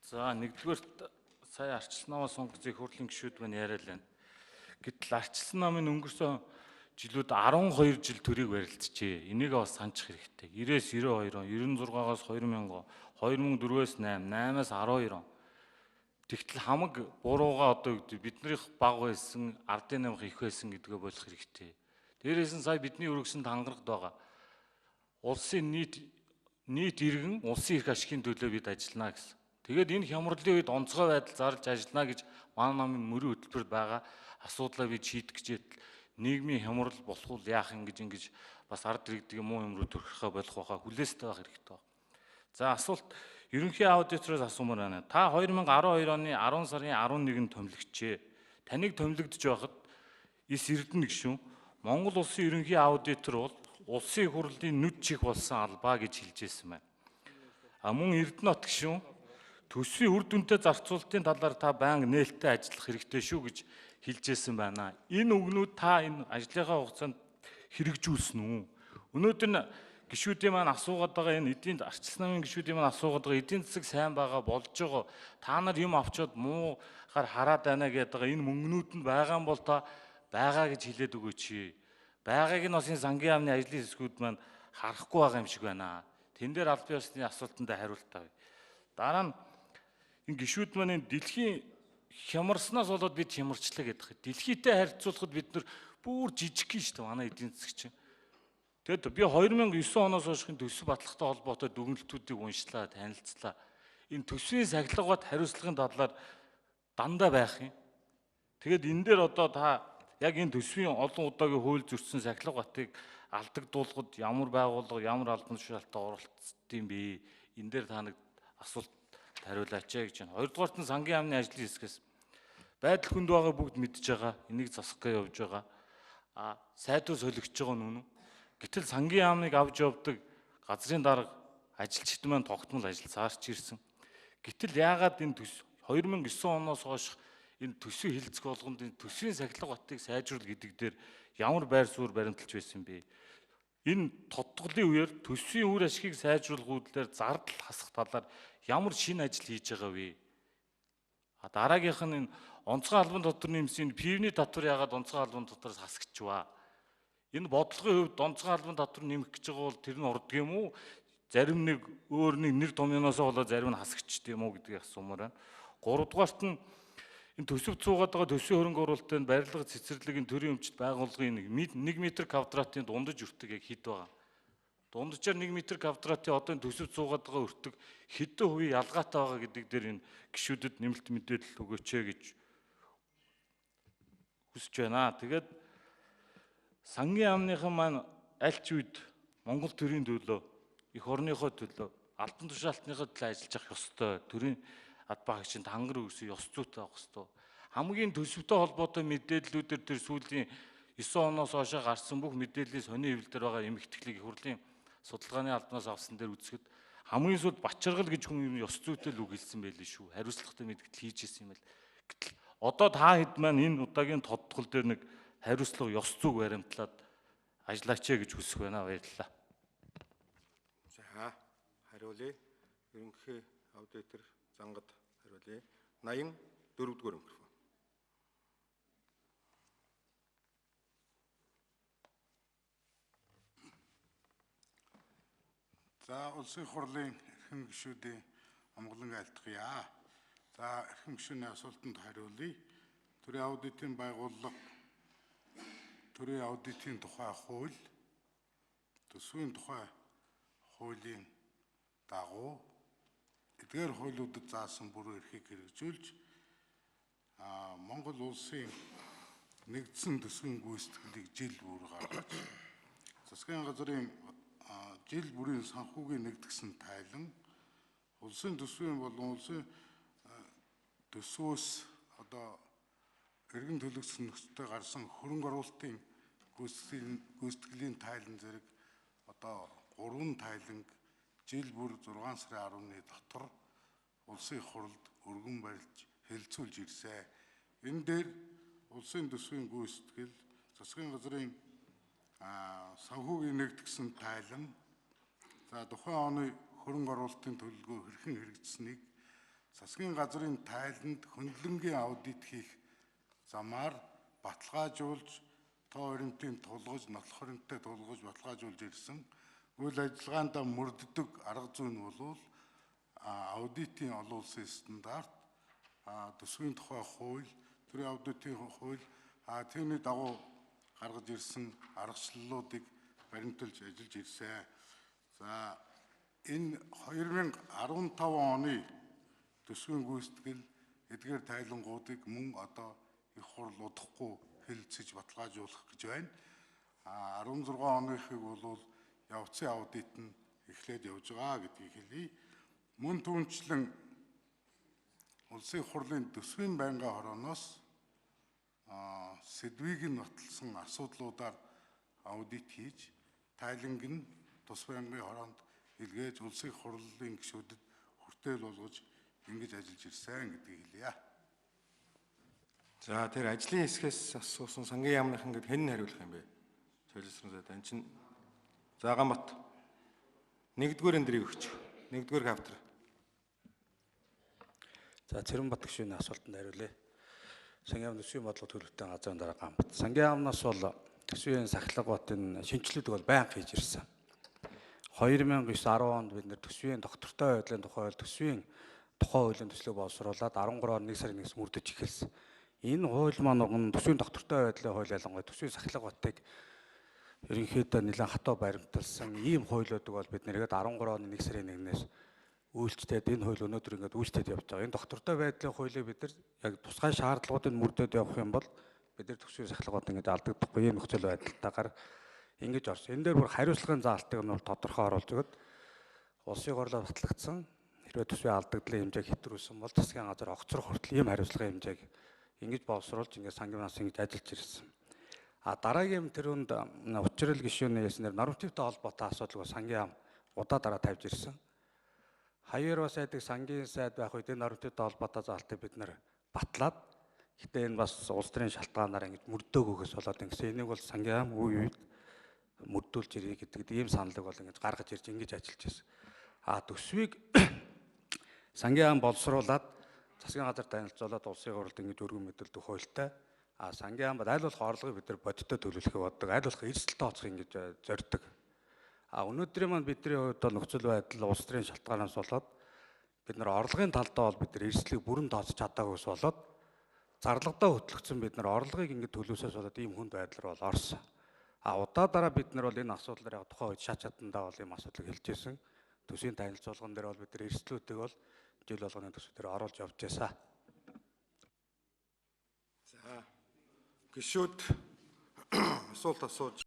За нэгдүгээрт сая арчилсан намаа сонгоцыг хурлын гишүүд маань яриад байна. Гэтэл арчилсан намын өнгөрсөн жилүүд 12 жил төрийг барилджээ. Энийг бас санах хэрэгтэй. 90-ээс 92 он, 96-аас 2000 он, 2004-өөс 8, 8-аас 12 он. Тэгтэл хамаг бурууга одоо биднийх баг байсан, ардын намх их байсан гэдгээ болох хэрэгтэй. Дээрээс нь сая бидний өргөсөнд хангарахд байгаа. Улсын нийт иргэн улсын эрх ашигын төлөө бид ажиллана гэсэн. Тэгээд энэ хямралын үед онцгой байдал зарлж ажиллана гэж манай намын мөрийн хөтөлбөрт байгаа асуудлаа бид шийдэх гэж нийгмийн хямрал болох уу яах юм гэж бас ард иргэдэг муу юм руу төрөхөө болох байхаа хүлээстэй байх хэрэгтэй байна. За асуулт ерөнхий аудитороос асуумаар байна. Та 2012 оны 10 сарын 11-нд томилогчээ. Таныг томилогдож байхад эс Эрдэнэ гишүүн Монгол улсын ерөнхий аудитор бол улсын хурлын нүд чих болсон албаа гэж хэлжсэн байна. Мөн Эрдэнэ хот гишүүн төсвийн үр дүнтэй зарцуулалтын талаар та байнга нээлттэй ажиллах хэрэгтэй шүү гэж хэлжсэн байна. Энэ үгнүүд та энэ ажлынхаа хугацаанд хэрэгжүүлсэн үү? Өнөөдөр нь гишүүдийн маань асуугаад байгаа энэ эдийн арчилсан намын гишүүдийн маань асуугаад байгаа эдийн засаг сайн байгаа болж байгаа. Та нар юм авчоод муугаар хараад байна гэдэг энэ мөнгнүүд нь байгаа юм бол та байгаа гэж хэлээд өгөөч. Байгааг нь бас энэ сангийн яамны ажлын хэсгүүд маань харахгүй байгаа юм шиг байна. Тэн дээр албан ёсны асуултанд хариулт авъя. Дараа нь энэ гишүүд маань энэ дэлхийн хямарснаас болоод бид хямарчлаа гэдэг. Дэлхийтэй харьцуулахад бид нар бүр жижиг гин шүү дээ манай эдийн засаг чинь. Тэгэд би 2009 оноос хойш төсөв баталгаатай холбоотой дүгнэлтүүдийг уншлаа, танилцлаа. Энэ төсвийн сахилгаваад хариуцлагын талаар дандаа байх юм. Тэгэд энэ дээр одоо та яг энэ төсвийн олон удаагийн хууль зөрчсөн сахилгаваатыг алдагдуулахад ямар байгууллага, ямар албан тушаалтай оролцсон юм бэ? Энэ дээр та нэг асуулт хариулаач гэж байна. Хоёрдугаарт нь сангийн яамны ажлын хэсгээс байдал хүнд байгаа бүгд мэдж байгаа. Энийг засах гэж явж байгаа. Сайдуу солигдож байгаа нь үнэн. Гэтэл сангийн яамныг авч явдаг газрын дарга ажилчид маань тогтмол ажил заарч ирсэн. Гэтэл яагаад энэ 2009 оноос хойш энэ төсвийн хилцэх болгонд энэ төсвийн сахилгаваатыг сайжруул гэдэг дээр ямар байр суурь баримталж байсан бэ? Энэ тодтголын үеэр төсвийн үр ашгийг сайжруулах үүдлээр зардал хасах талаар ямар шинэ ажил хийж байгаа вэ? Дараагийнх нь энэ онцгой албан дотор нэмсэн пивний татвар яагаад онцгой албан дотроос хасагдчихваа? Энэ бодлогын хувьд онцгой албан татвар нэмэх гэж байгаа бол тэр нь урддаг юм уу? Зарим нэг өөр нэг нэр томьёоноосоо болоод зарим нь хасагдчих юм уу гэдгийг асуумаар байна. Гуравдугаарт нь энэ төсөв цуугаад байгаа төсвийн хөрөнгө оруулалтын барилга цэцэрлэгийн төрийн өмчт байгууллагын 1 м квадратын дундаж өртөг яг хэд байгаа? Дунджаар 1 м квадратын одоо энэ төсөв цуугаад байгаа өртөг хэдэн хувийн ялгаатай байгаа гэдэг дээр энэ гишүүдэд нэмэлт мэдээлэл өгөөч гэж хүсэж байна. Тэгээд сангийн яамныхан маань аль ч үед Монгол төрийн төлөө, эх орныхоо төлөө, албан тушаалтныхоо төлөө ажиллаж явах ёстой. Төрийн ад багчинд хангар өгсөн ёс зүйтэй авах ёстой. Хамгийн төсөвтэй холбоотой мэдээллүүдээр тэр сүүлийн 9 оноос хойш гарсан бүх мэдээллийн сони хэвлэлээр байгаа эмэгтэйглийг их хурлын судалгааны албанаас авсан дээр үзэхэд хамгийн сүүлд Бачаргал гэж хүн ёс зүйтэй л үг хэлсэн байлээ шүү. Хариуцлагатай мэдгэл хийж ирсэн юм байл. Гэтэл одоо та хэд маань энэ удаагийн тодтгол дээр нэг хариуцлага ёс зүйг баримтлаад ажиллаач гэж хүсэх байна. Баярлалаа. За хариулъя. Ерөнхий аудитор Зангад хариулъя. 84-р микрофон. За улсын хурлын эрхэм гишүүдийн амгалан айлтгая. За эрхэм гишүүний асуултанд хариулъя. Төрийн аудитын байгууллага төрийн аудитын тухай хууль, төсвийн тухай хуулийн дагуу эдгээр хуулиудад заасан бүрэн эрхийг хэрэгжүүлж Монгол улсын нэгдсэн төсвийн гүйцэтгэлийг жил бүр гаргаж засгийн газрын жил бүрийн санхүүгийн нэгдсэн тайлан улсын төсвийн болон улсын төсвөөс одоо эргэн төлөвлөсөн нөхцөлтэй гарсан хөрөнгө оруулалтын гүйцэтгэлийн тайлан зэрэг одоо 3 тайланг жил бүр 6 сарын 10-ны дотор улсын хурлд өргөн барилж хэлэлцүүлж ирсэн. Энэ дээр улсын төсвийн гүйцэтгэл, засгийн газрын санхүүгийн нэгдсэн тайлан, за тухайн оны хөрөнгө оруулалтын төлөвлөгөө хэрхэн хэрэгжсэнийг засгийн газрын тайланд хөндлөнгийн аудит хийх замаар баталгаажуулж, тоо баримтын тулгаж, нотлох баримттай тулгаж баталгаажуулж ирсэн үйл ажиллагаанд мөрддөг арга зүй нь бол аудитын олон улсын стандарт, төсвийн тухай хууль, төрийн аудитын хууль, түүний дагуу гаргаж ирсэн аргачлалуудыг баримталж ажиллаж ирсэн. За энэ 2015 оны төсвийн гүйцэтгэл эдгээр тайлангуудыг мөн одоо их хурл удахгүй хэлэлцэж баталгаажуулах гэж байна. 16 оныхыг бол явцын аудит нь эхлээд явж байгаа гэдгийг хэлье. Мөн түүнчлэн улсын их хурлын төсвийн байнгын хорооноос сэдвийг нь баталсан асуудлуудаар аудит хийж, тайланг нь тус байнгын хороонд илгээж улсын их хурлын гишүүдэд хүртээл болгож ингэж ажиллаж ирсэн гэдгийг хэлье. За тэр ажлын хэсгээс асуусан сангийн яамныхан гэд хэн нь хариулах юм бэ? Солилцсон зайд ань чинь Заганбат. Нэгдүгээр эндрийг өгч. Нэгдүгээр хавтар. За Цэрэнбат гишүүний асуултанд хариулъя. Сангийн яамны төсвийн бодлого төлөвлөлтийн газрын дараа Ганбат. Сангийн яамнаас бол төсвийн сахилга батын шинжилгээг бол байнга хийж ирсэн. 2009 10 онд бид нэр төсвийн доктортой байдлын тухай төсвийн тухай хуулийн төслийг боловсруулад 13 он 1 сарын 1-ээс мөрдөж эхэлсэн. Энэ хууль маань төсвийн доктортой байдлын хууль ялангуяа төсвийн сахилга батыг ерөнхийдөө нэлээд хатуу баримталсан ийм хуулиудыг бол бид нэгээд 13 оны 1 сарын 1-ээс үйлчлээд энэ хууль өнөөдөр ингээд үйлчлээд явж байгаа. Энэ доктортой байдлын хуулийг бид нар яг тусгай шаардлагуудыг мөрдөд явах юм бол бид нар төсвийн сахилга бат ингээд алдагдахгүй ийм нөхцөл байдалтайгаар ингэж орсон. Энэ дээр бүр хариуцлагын заалтыг нь бол тодорхой оруулж өгöd улсын хурлаар батлагдсан хэрвээ төсвийн алдагдлын хэмжээг хэтрүүлсэн бол засгийн газар огцрох хүртэл ийм хариуцлагын хэмжээг ингэж боловсруулж ингээд сангийн нас ингэж ажиллаж ирсэн. Дараагийн тэр үнд учрал гишүүний яснээр нормативтэй холбоотой асуудал сангийн яам удаа дараа тавьж ирсэн. Хаяр бас сайдыг сангийн сайд байх үед энэ нормативтэй холбоотой заалтыг бид нэр батлаад гэтээ энэ бас улс төрийн шалтгаанаар ингэж мөрдөөгөөс болоод ингэсэн. Энийг бол сангийн яам үе үед мөрдүүлж ирэх гэдэг ийм саналыг бол ингэж гаргаж ирж ингэж ажиллаж байсан. Төсвийг сангийн яам боловсруулад засгийн газар танилцуулаад улсын хурлд ингэж өргөн мэдээлдэг хуультай. Сангийн яам аль болох орлогыг бид нар бодиттой төлөвлөхийг боддог, аль болох эрсдэлтэй тооцох ингэж зорддог. Өнөөдрийн маань бидний хувьд бол нөхцөл байдал улс төрийн шалтгаанаас болоод бид нар орлогын талдаа бол бид нар эрсдлийг бүрэн тооцож чадаагүйс болоод зарлагтаа хөтлөгдсөн бид нар орлогыг ингэ төлөвсөөс болоод ийм хүнд байдлаар бол орсон. Удаа дараа бид нар бол энэ асуудлаар яг тухайн үед шат чадандаа бол ийм асуудлыг хэлжсэн. Төсвийн танилцуулган дээр бол бид нар эрсдлүүдийг бол жил болгоны төсвөөр оруулж явж байсан. За гишүүд асуулт асууж